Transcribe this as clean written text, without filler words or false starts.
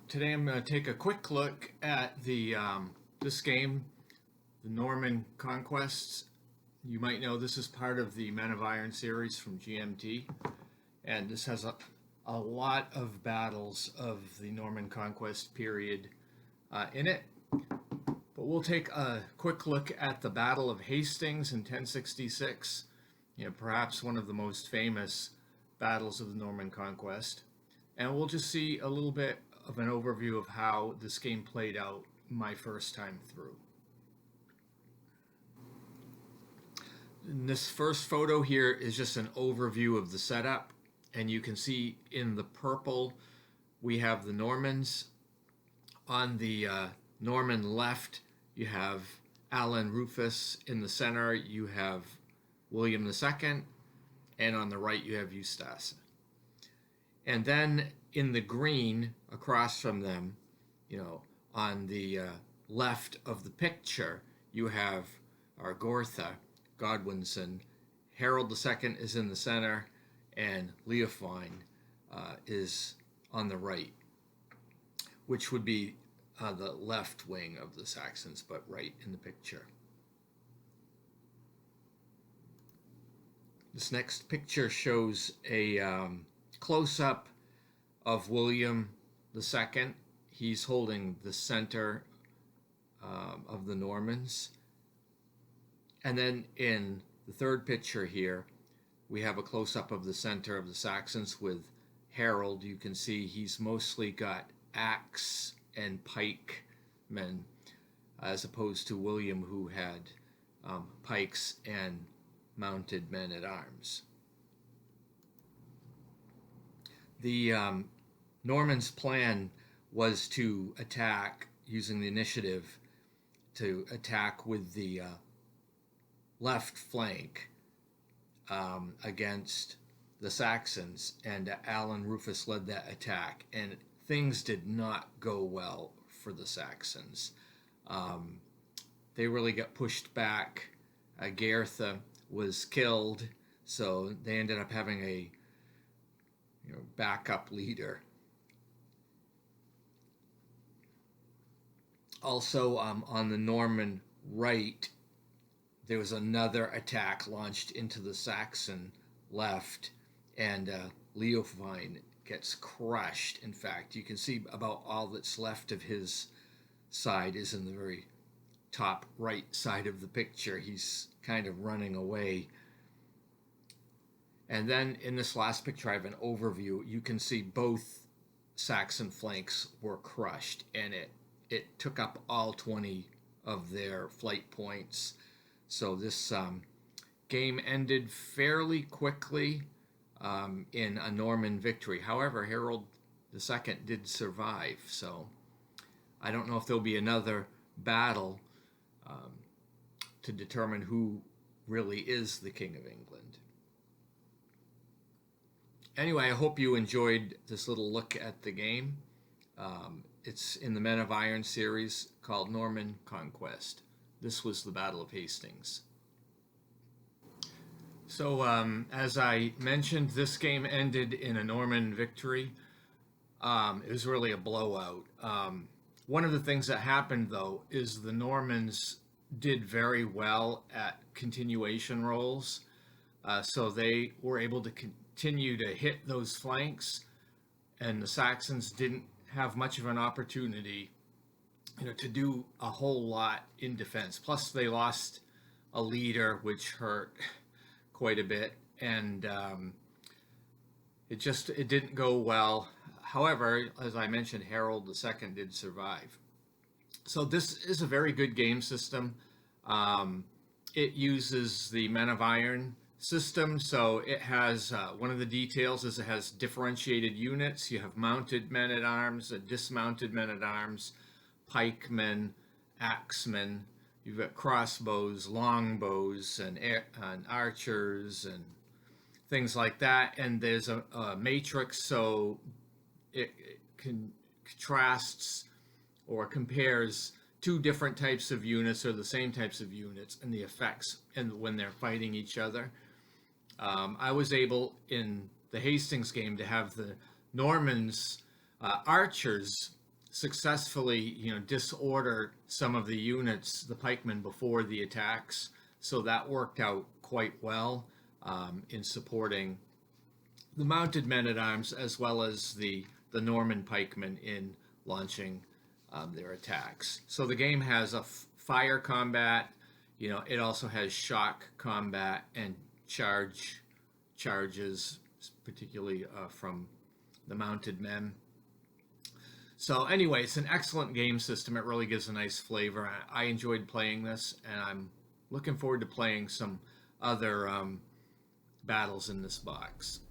Today I'm going to take a quick look at this game, the Norman Conquests. You might know this is part of the Men of Iron series from GMT, and this has a lot of battles of the Norman Conquest period in it. But we'll take a quick look at the Battle of Hastings in 1066, perhaps one of the most famous battles of the Norman Conquest. And we'll just see a little bit of an overview of how this game played out my first time through. And this first photo here is just an overview of the setup, and you can see in the purple we have the Normans. On the Norman left you have Alan Rufus. In the center you have William II, and on the right you have Eustace. And then in the green across from them, on the left of the picture, you have Argortha, Godwinson. Harold II is in the center, and Leofwine is on the right, which would be the left wing of the Saxons, but right in the picture. This next picture shows a close-up of William II. He's holding the center of the Normans. And then in the third picture here, we have a close-up of the center of the Saxons with Harold. You can see he's mostly got axe and pike men, as opposed to William, who had pikes and mounted men-at-arms. The Normans' plan was to attack using the initiative, to attack with the left flank against the Saxons, and Alan Rufus led that attack, and things did not go well for the Saxons. They really got pushed back. Gaertha was killed, so they ended up having a backup leader. Also, on the Norman right, there was another attack launched into the Saxon left, and Leofwine gets crushed. In fact, you can see about all that's left of his side is in the very top right side of the picture. He's kind of running away. And then in this last picture, I have an overview. You can see both Saxon flanks were crushed, and it took up all 20 of their flight points. So this game ended fairly quickly in a Norman victory. However, Harold II did survive, so I don't know if there'll be another battle to determine who really is the King of England. Anyway, I hope you enjoyed this little look at the game. It's in the Men of Iron series called Norman Conquest. This was the Battle of Hastings. So, as I mentioned, this game ended in a Norman victory. It was really a blowout. One of the things that happened, though, is the Normans did very well at continuation rolls. So they were able to continue to hit those flanks, and the Saxons didn't have much of an opportunity to do a whole lot in defense. Plus they lost a leader, which hurt quite a bit, and it didn't go well. However, as I mentioned, Harold II did survive. So this is a very good game system. It uses the Men of Iron system, so it has one of the details is it has differentiated units. You have mounted men-at-arms, dismounted men-at-arms, pikemen, axemen. You've got crossbows, longbows, and archers, and things like that. And there's a matrix, so it contrasts or compares two different types of units or the same types of units and the effects and when they're fighting each other. I was able in the Hastings game to have the Normans archers successfully, disorder some of the units, the pikemen, before the attacks. So that worked out quite well in supporting the mounted men-at-arms as well as the Norman pikemen in launching their attacks. So the game has a fire combat. It also has shock combat and charges, particularly from the mounted men. So anyway, it's an excellent game system. It really gives a nice flavor. I enjoyed playing this, and I'm looking forward to playing some other battles in this box.